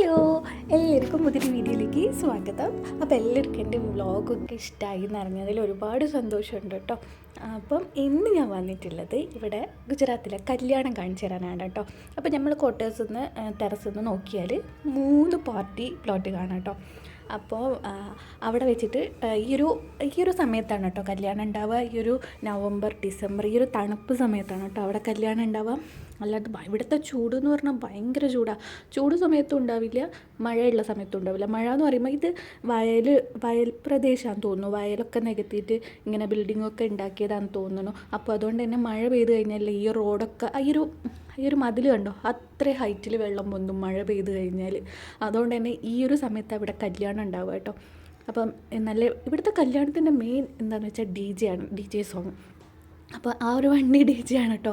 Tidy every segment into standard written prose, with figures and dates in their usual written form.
Hello, എല്ലാവർക്കും പുതിയൊരു വീഡിയോയിലേക്ക് സ്വാഗതം. അപ്പോൾ എല്ലാവർക്കും എൻ്റെ വ്ളോഗൊക്കെ ഇഷ്ടമായി എന്നറിഞ്ഞതിൽ ഒരുപാട് സന്തോഷമുണ്ട് കേട്ടോ. അപ്പം ഇന്ന് ഞാൻ വന്നിട്ടുള്ളത് ഇവിടെ ഗുജറാത്തിലെ കല്യാണം കാണിച്ചു തരാനാണ് കേട്ടോ. അപ്പോൾ നമ്മൾ ക്വാർട്ടേഴ്സിൽ നിന്ന് ടെറസിൽ നിന്ന് നോക്കിയാൽ 3 പാർട്ടി പ്ലോട്ട് കാണാം കേട്ടോ. അപ്പോൾ അവിടെ വെച്ചിട്ട് ഈ ഒരു സമയത്താണ് കേട്ടോ കല്യാണം ഉണ്ടാവുക. ഈ ഒരു നവംബർ ഡിസംബർ ഈ ഒരു തണുപ്പ് സമയത്താണ് കേട്ടോ അവിടെ കല്യാണം ഉണ്ടാവുക. അല്ലാതെ ഇവിടുത്തെ ചൂട് എന്ന് പറഞ്ഞാൽ ഭയങ്കര ചൂടാണ്. ചൂട് സമയത്തും ഉണ്ടാവില്ല, മഴയുള്ള സമയത്തും ഉണ്ടാവില്ല. മഴ എന്ന് പറയുമ്പോൾ ഇത് വയൽ പ്രദേശമാണെന്ന് തോന്നുന്നു. വയലൊക്കെ നികത്തിയിട്ട് ഇങ്ങനെ ബിൽഡിങ്ങൊക്കെ ഉണ്ടാക്കിയതാണെന്ന് തോന്നുന്നു. അപ്പോൾ അതുകൊണ്ട് തന്നെ മഴ പെയ്ത് കഴിഞ്ഞാൽ ഈ റോഡൊക്കെ ഈ ഒരു മതിൽ കണ്ടോ, അത്ര ഹൈറ്റിൽ വെള്ളം പൊന്തും മഴ പെയ്ത് കഴിഞ്ഞാൽ. അതുകൊണ്ട് തന്നെ ഈ ഒരു സമയത്ത് അവിടെ കല്യാണം ഉണ്ടാവുക കേട്ടോ. അപ്പം ഇവിടുത്തെ കല്യാണത്തിൻ്റെ മെയിൻ എന്താണെന്ന് വെച്ചാൽ ഡി ജെ സോങ്. അപ്പോൾ ആ ഒരു വണ്ടി ഡി ജെ ആണ് കേട്ടോ.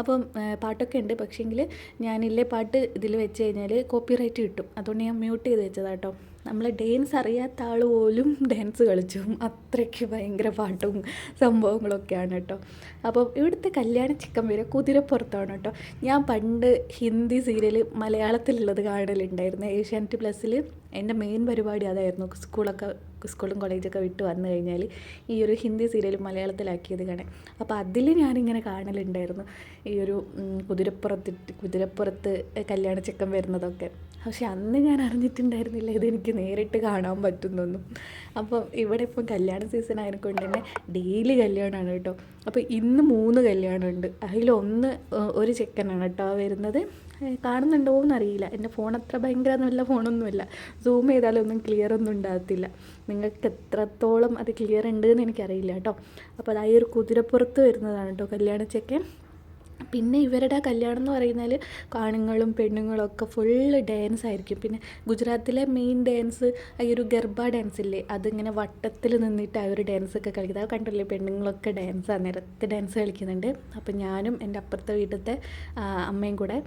അപ്പം പാട്ടൊക്കെ ഉണ്ട്, പക്ഷേങ്കിൽ ഞാനില്ലേ പാട്ട് ഇതിൽ വെച്ച് കഴിഞ്ഞാൽ കോപ്പിറൈറ്റ് കിട്ടും. അതുകൊണ്ട് ഞാൻ മ്യൂട്ട് ചെയ്ത് വെച്ചതാണ് കേട്ടോ. നമ്മൾ ഡാൻസ് അറിയാത്ത ആൾ പോലും ഡാൻസ് കളിച്ചു, അത്രയ്ക്ക് ഭയങ്കര പാട്ടും സംഭവങ്ങളൊക്കെയാണ് കേട്ടോ. അപ്പോൾ ഇവിടുത്തെ കല്യാണ ചിക്കൻ വരെ കുതിരപ്പുറത്താണ് കേട്ടോ. ഞാൻ പണ്ട് ഹിന്ദി സീരിയൽ മലയാളത്തിലുള്ളത് കാണലുണ്ടായിരുന്നു ഏഷ്യാനെറ്റ് പ്ലസ്സിൽ. എൻ്റെ മെയിൻ പരിപാടി അതായിരുന്നു. സ്കൂളും കോളേജൊക്കെ വിട്ട് വന്നു കഴിഞ്ഞാൽ ഈ ഒരു ഹിന്ദി സീരിയൽ മലയാളത്തിലാക്കിയത് കാണാൻ. അപ്പോൾ അതിൽ ഞാനിങ്ങനെ കാണലുണ്ടായിരുന്നു ഈ ഒരു കുതിരപ്പുറത്ത് കല്യാണ ചിക്കൻ വരുന്നതൊക്കെ. പക്ഷെ അന്ന് ഞാൻ അറിഞ്ഞിട്ടുണ്ടായിരുന്നില്ല ഇതെനിക്ക് നേരിട്ട് കാണാൻ പറ്റുന്നൊന്നും. അപ്പം ഇവിടെ ഇപ്പം കല്യാണ സീസൺ ആയതുകൊണ്ട് തന്നെ ഡെയിലി കല്യാണമാണ് കേട്ടോ. അപ്പോൾ ഇന്ന് 3 കല്യാണമുണ്ട്. അതിലൊന്ന് ഒരു ചെക്കനാണ് കേട്ടോ വരുന്നത്. കാണുന്നുണ്ടോ എന്നറിയില്ല. എൻ്റെ ഫോൺ അത്ര ഭയങ്കര നല്ല ഫോണൊന്നുമല്ല, സൂം ചെയ്താലൊന്നും ക്ലിയർ ഒന്നും ഉണ്ടാകത്തില്ല. നിങ്ങൾക്ക് എത്രത്തോളം അത് ക്ലിയർ ഉണ്ട് എന്ന് എനിക്കറിയില്ല കേട്ടോ. അപ്പോൾ അതായത് ഒരു കുതിരപ്പുറത്ത് വരുന്നതാണ് കേട്ടോ കല്യാണ ചെക്കൻ. പിന്നെ ഇവരുടെ കല്യാണം എന്ന് പറയുന്നത് ആണുങ്ങളും പെണ്ണുങ്ങളും ഒക്കെ ഫുള്ള് ഡാൻസ് ആയിരിക്കും. പിന്നെ ഗുജറാത്തിലെ മെയിൻ ഡാൻസ് ഈ ഒരു ഗർബ ഡാൻസ് ഇല്ലേ, അതിങ്ങനെ വട്ടത്തിൽ നിന്നിട്ട് ആ ഒരു ഡാൻസൊക്കെ കളിക്കുന്നത്. അത് കണ്ടല്ലേ, പെണ്ണുങ്ങളൊക്കെ നിരത്തി ഡാൻസ് കളിക്കുന്നുണ്ട്. അപ്പം ഞാനും എൻ്റെ അപ്പുറത്തെ വീട്ടിലത്തെ അമ്മയും കൂടെ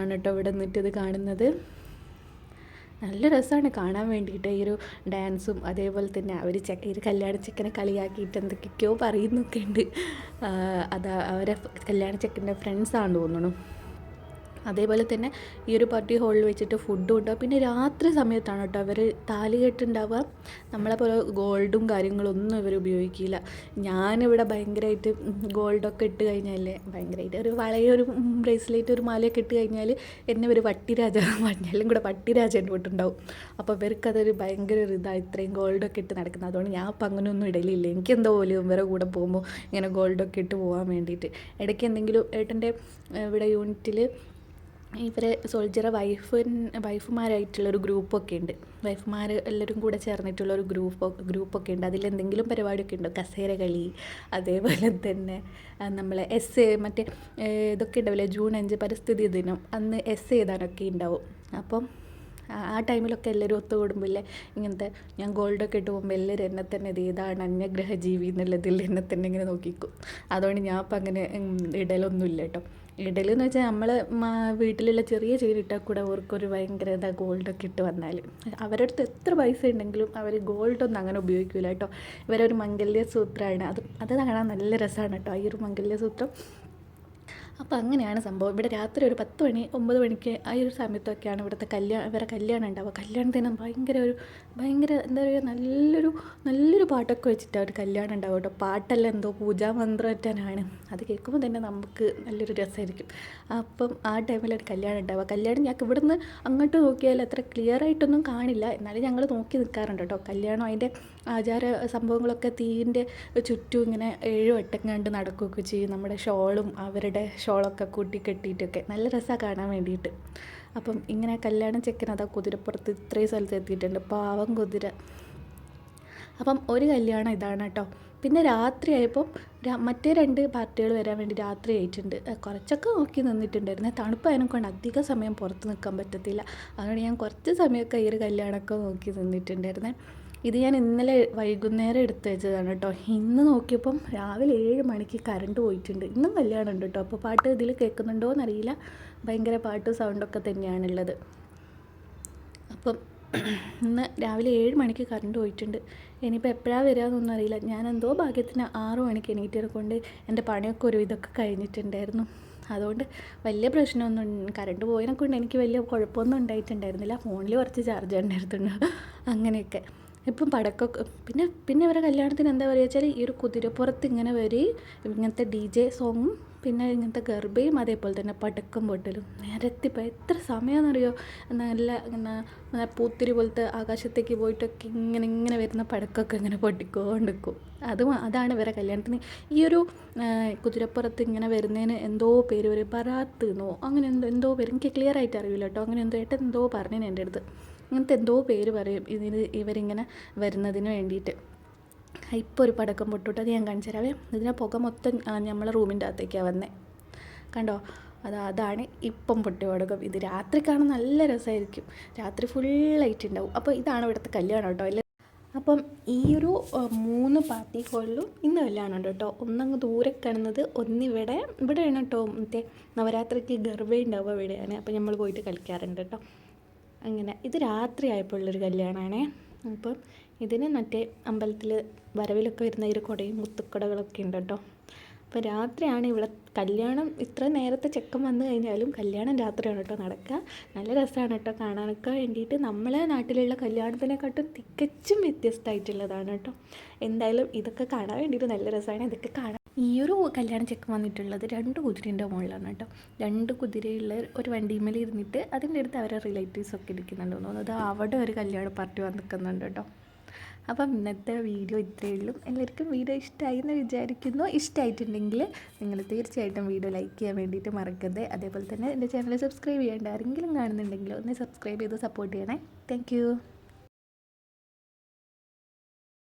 ആണ് കേട്ടോ ഇവിടെ നിന്നിട്ട് ഇത് കാണുന്നത്. നല്ല രസമാണ് കാണാൻ വേണ്ടിയിട്ട് ഈ ഒരു ഡാൻസും. അതേപോലെ തന്നെ അവർ ഈ കല്യാണ ചെക്കനെ കളിയാക്കിയിട്ട് എന്തൊക്കെയോ പറയുന്നൊക്കെ ഉണ്ട്. അവരെ കല്യാണ ചെക്കൻ്റെ ഫ്രണ്ട്സാണെന്ന് തോന്നുന്നു. അതേപോലെ തന്നെ ഈ ഒരു പാർട്ടി ഹോളിൽ വെച്ചിട്ട് ഫുഡും ഉണ്ടാവും. പിന്നെ രാത്രി സമയത്താണ് കേട്ടോ അവർ താലി കെട്ടുണ്ടാവുക. നമ്മളെ പോലെ ഗോൾഡും കാര്യങ്ങളൊന്നും ഇവർ ഉപയോഗിക്കില്ല. ഞാനിവിടെ ഭയങ്കരമായിട്ട് ഗോൾഡൊക്കെ ഇട്ട് കഴിഞ്ഞാൽ ഭയങ്കരമായിട്ട് ഒരു വളയൊരു ബ്രേസ്ലെറ്റ് ഒരു മാലയൊക്കെ ഇട്ട് കഴിഞ്ഞാൽ എന്നെ ഒരു പട്ടിരാജ പറഞ്ഞാലും കൂടെ പട്ടിരാജൻ്റെ വീട്ടുണ്ടാവും. അപ്പോൾ ഇവർക്കതൊരു ഭയങ്കര ഒരു ഇതാണ് ഇത്രയും ഗോൾഡൊക്കെ ഇട്ട് നടക്കുന്നത്. അതുകൊണ്ട് ഞാൻ അപ്പം അങ്ങനെയൊന്നും ഇടലില്ല. എനിക്കെന്തോ പോലും ഇവരെ കൂടെ പോകുമ്പോൾ ഇങ്ങനെ ഗോൾഡൊക്കെ ഇട്ട് പോകാൻ വേണ്ടിയിട്ട്. ഇടയ്ക്ക് എന്തെങ്കിലും ഏട്ടൻ്റെ ഇവിടെ യൂണിറ്റിൽ ഇവരെ സോൾജറെ വൈഫുമാരായിട്ടുള്ളൊരു ഗ്രൂപ്പൊക്കെ ഉണ്ട്. വൈഫുമാർ എല്ലാവരും കൂടെ ചേർന്നിട്ടുള്ളൊരു ഗ്രൂപ്പൊക്കെ ഉണ്ട്. അതിലെന്തെങ്കിലും പരിപാടിയൊക്കെ ഉണ്ട്, കസേര കളി. അതേപോലെ തന്നെ നമ്മളെ മറ്റേ ഇതൊക്കെ ഉണ്ടാവില്ലേ, June 5 പരിസ്ഥിതി ദിനം, അന്ന് എഴുതാനൊക്കെ ഉണ്ടാവും. അപ്പം ആ ടൈമിലൊക്കെ എല്ലാവരും ഒത്തുകൂടുമ്പില്ലേ ഇങ്ങനത്തെ ഞാൻ ഗോൾഡൊക്കെ ഇട്ട് പോകുമ്പോൾ എല്ലാവരും എന്നെ തന്നെ ഇതാണ് അന്യഗ്രഹ ജീവി എന്നുള്ളതിൽ എന്നെ തന്നെ ഇങ്ങനെ നോക്കിക്കും. അതുകൊണ്ട് ഞാൻ അപ്പം അങ്ങനെ ഇടലൊന്നുമില്ല കേട്ടോ. ഇടലെന്ന് വെച്ചാൽ നമ്മൾ വീട്ടിലുള്ള ചെറിയ ചെയിലിട്ടാൽ കൂടെ അവർക്കൊരു ഭയങ്കര ഗോൾഡൊക്കെ ഇട്ട് വന്നാൽ അവരുടെ അടുത്ത് എത്ര പൈസ ഉണ്ടെങ്കിലും അവർ ഗോൾഡൊന്നും അങ്ങനെ ഉപയോഗിക്കില്ല കേട്ടോ. ഇവരൊരു മംഗല്യസൂത്രമാണ്. അത് കാണാൻ നല്ല രസമാണ് കേട്ടോ ഈ ഒരു മംഗല്യസൂത്രം. അപ്പോൾ അങ്ങനെയാണ് സംഭവം. ഇവിടെ രാത്രി ഒരു 10 മണി 9 മണിക്ക് ആ ഒരു സമയത്തൊക്കെയാണ് ഇവിടുത്തെ ഇവരെ കല്യാണം ഉണ്ടാവുക. കല്യാണത്തിന് ഭയങ്കര എന്താ പറയുക, നല്ലൊരു പാട്ടൊക്കെ വെച്ചിട്ട് ഒരു കല്യാണം ഉണ്ടാവും കേട്ടോ. പാട്ടല്ല, എന്തോ പൂജാമന്ത്രമായിട്ടാണ്. അത് കേൾക്കുമ്പോൾ തന്നെ നമുക്ക് നല്ലൊരു രസമായിരിക്കും. അപ്പം ആ ടൈമിലൊരു കല്യാണം ഉണ്ടാവുക. കല്യാണം ഞങ്ങൾക്ക് ഇവിടുന്ന് അങ്ങോട്ട് നോക്കിയാൽ അത്ര ക്ലിയർ ആയിട്ടൊന്നും കാണില്ല, എന്നാലും ഞങ്ങൾ നോക്കി നിൽക്കാറുണ്ട് കേട്ടോ. കല്യാണം അതിൻ്റെ ആചാര സംഭവങ്ങളൊക്കെ തീൻ്റെ ചുറ്റും ഇങ്ങനെ 7 വട്ടം കണ്ട് നടക്കുകയൊക്കെ ചെയ്യും. നമ്മുടെ ഷോളും അവരുടെ ഷോളൊക്കെ കൂട്ടി കെട്ടിയിട്ടൊക്കെ നല്ല രസമാണ് കാണാൻ വേണ്ടിയിട്ട്. അപ്പം ഇങ്ങനെ കല്യാണ ചെക്കൻ അതാ കുതിരപ്പുറത്ത് ഇത്രയും സ്ഥലത്ത് എത്തിയിട്ടുണ്ട്, പാവം കുതിര. അപ്പം ഒരു കല്യാണം ഇതാണ് കേട്ടോ. പിന്നെ രാത്രിയായപ്പം മറ്റേ 2 പാർട്ടികൾ വരാൻ വേണ്ടി രാത്രി ആയിട്ടുണ്ട്. കുറച്ചൊക്കെ നോക്കി നിന്നിട്ടുണ്ടായിരുന്നു. തണുപ്പായതിനെ കൊണ്ട് അധിക സമയം പുറത്ത് നിൽക്കാൻ പറ്റത്തില്ല. അതുകൊണ്ട് ഞാൻ കുറച്ച് സമയമൊക്കെ ഈ ഒരു കല്യാണമൊക്കെ നോക്കി നിന്നിട്ടുണ്ടായിരുന്നേ. ഇത് ഞാൻ ഇന്നലെ വൈകുന്നേരം എടുത്ത് വെച്ചതാണ് കേട്ടോ. ഇന്ന് നോക്കിയപ്പം രാവിലെ 7 മണിക്ക് കറണ്ട് പോയിട്ടുണ്ട്. ഇന്നും കല്യാണം ഉണ്ട് കേട്ടോ. അപ്പോൾ പാട്ട് ഇതിൽ കേൾക്കുന്നുണ്ടോ എന്നറിയില്ല, ഭയങ്കര പാട്ട് സൗണ്ടൊക്കെ തന്നെയാണുള്ളത്. അപ്പം ഇന്ന് രാവിലെ 7 മണിക്ക് കറണ്ട് പോയിട്ടുണ്ട്. ഇനിയിപ്പോൾ എപ്പോഴാണ് വരികയെന്നൊന്നും അറിയില്ല. ഞാൻ എന്തോ ഭാഗ്യത്തിന് 6 മണിക്ക് എണീറ്റത് കൊണ്ട് എൻ്റെ പണിയൊക്കെ ഒരു ഇതൊക്കെ കഴിഞ്ഞിട്ടുണ്ടായിരുന്നു. അതുകൊണ്ട് വലിയ പ്രശ്നമൊന്നും കറണ്ട് പോയതിനെ കൊണ്ട് എനിക്ക് വലിയ കുഴപ്പമൊന്നും ഉണ്ടായിട്ടുണ്ടായിരുന്നില്ല. ഫോണിൽ കുറച്ച് ചാർജ് ഉണ്ടായിരുന്നു, അങ്ങനെയൊക്കെ. ഇപ്പം പടക്കമൊക്കെ പിന്നെ ഇവരുടെ കല്യാണത്തിന് എന്താ പറയുക വെച്ചാൽ ഈ ഒരു കുതിരപ്പുറത്ത് ഇങ്ങനെ വരികയും ഇങ്ങനത്തെ DJ സോങ്ങും പിന്നെ ഇങ്ങനത്തെ ഗർബയും അതേപോലെ തന്നെ പടക്കം പൊട്ടലും നിരത്തിപ്പോൾ എത്ര സമയമെന്നറിയോ. നല്ല പൂത്തിരി പോലത്തെ ആകാശത്തേക്ക് പോയിട്ടൊക്കെ ഇങ്ങനെ വരുന്ന പടക്കമൊക്കെ ഇങ്ങനെ പൊട്ടിക്കൊണ്ടിരിക്കും. അതാണ് ഇവരുടെ കല്യാണത്തിന്. ഈ ഒരു കുതിരപ്പുറത്ത് ഇങ്ങനെ വരുന്നതിന് എന്തോ പേര് ഒരു ബറാത്ത് എന്നോ അങ്ങനെ എന്തോ പേര്, എനിക്ക് ക്ലിയർ ആയിട്ട് അറിയില്ല കേട്ടോ. അങ്ങനെ ഏട്ടൻ എന്തോ പറഞ്ഞു എൻ്റെ അടുത്ത്. അങ്ങനത്തെ എന്തോ പേര് പറയും ഇവരിങ്ങനെ വരുന്നതിന് വേണ്ടിയിട്ട്. ഇപ്പോൾ ഒരു പടക്കം പൊട്ടിട്ട് അത് ഞാൻ കാണിച്ചു തരാവേ. ഇതിനെ പുക മൊത്തം നമ്മളെ റൂമിൻ്റെ അകത്തേക്കാണ് വന്നത്, കണ്ടോ. അതാണ് ഇപ്പം പൊട്ടിയ പടക്കം. ഇത് രാത്രി കാണാൻ നല്ല രസമായിരിക്കും, രാത്രി ഫുൾ ലൈറ്റ് ഉണ്ടാവും. അപ്പോൾ ഇതാണ് ഇവിടുത്തെ കല്യാണം കേട്ടോ. അപ്പം ഈ ഒരു 3 പാർട്ടി ഹോളിലും ഇന്ന് കല്യാണം ഉണ്ട് കേട്ടോ. ഒന്നങ്ങ് ദൂരെ കാണുന്നത് ഇവിടെയാണ് കേട്ടോ. മറ്റേ നവരാത്രിക്ക് ഗർഭ ഉണ്ടാവുക ഇവിടെയാണ്. അപ്പോൾ നമ്മൾ പോയിട്ട് കളിക്കാറുണ്ട് കേട്ടോ. അങ്ങനെ ഇത് രാത്രി ആയപ്പോഴുള്ളൊരു കല്യാണമാണേ. അപ്പം ഇതിന് മറ്റേ അമ്പലത്തിൽ വരവിലൊക്കെ വരുന്ന ഒരു കുടയും മുത്തുക്കുടകളൊക്കെ ഉണ്ട് കേട്ടോ. അപ്പോൾ രാത്രിയാണ് ഇവിടെ കല്യാണം. ഇത്ര നേരത്തെ ചെക്കൻ വന്നു കഴിഞ്ഞാലും കല്യാണം രാത്രിയാണ് കേട്ടോ നടക്കുക. നല്ല രസമാണ് കേട്ടോ കാണാനൊക്കെ വേണ്ടിയിട്ട്. നമ്മളെ നാട്ടിലുള്ള കല്യാണത്തിനെക്കാട്ടും തികച്ചും വ്യത്യസ്തമായിട്ടുള്ളതാണ് കേട്ടോ. എന്തായാലും ഇതൊക്കെ കാണാൻ വേണ്ടിയിട്ട് നല്ല രസമാണ്. ഇതൊക്കെ കാണാൻ ഈ ഒരു കല്യാണ ചെക്കൻ വന്നിട്ടുള്ളത് 2 കുതിരേൻ്റെ മുകളിലാണ് കേട്ടോ. 2 കുതിരയുള്ള ഒരു വണ്ടിമേൽ ഇരുന്നിട്ട് അതിൻ്റെ അടുത്ത് അവരെ റിലേറ്റീവ്സൊക്കെ ഇരിക്കുന്നുണ്ട് തോന്നുന്നത്. അവിടെ ഒരു കല്യാണ പാർട്ടി വന്നിരിക്കുന്നുണ്ട് കേട്ടോ. അപ്പം ഇന്നത്തെ വീഡിയോ ഇത്രയേ ഉള്ളൂ. എല്ലാവർക്കും വീഡിയോ ഇഷ്ടമായി എന്ന് വിചാരിക്കുന്നു. ഇഷ്ടമായിട്ടുണ്ടെങ്കിൽ നിങ്ങൾ തീർച്ചയായിട്ടും വീഡിയോ ലൈക്ക് ചെയ്യാൻ വേണ്ടിയിട്ട് മറക്കരുത്. അതേപോലെ തന്നെ എൻ്റെ ചാനൽ സബ്സ്ക്രൈബ് ചെയ്യേണ്ട ആരെങ്കിലും കാണുന്നുണ്ടെങ്കിൽ ഒന്ന് സബ്സ്ക്രൈബ് ചെയ്ത് സപ്പോർട്ട് ചെയ്യണേ. താങ്ക്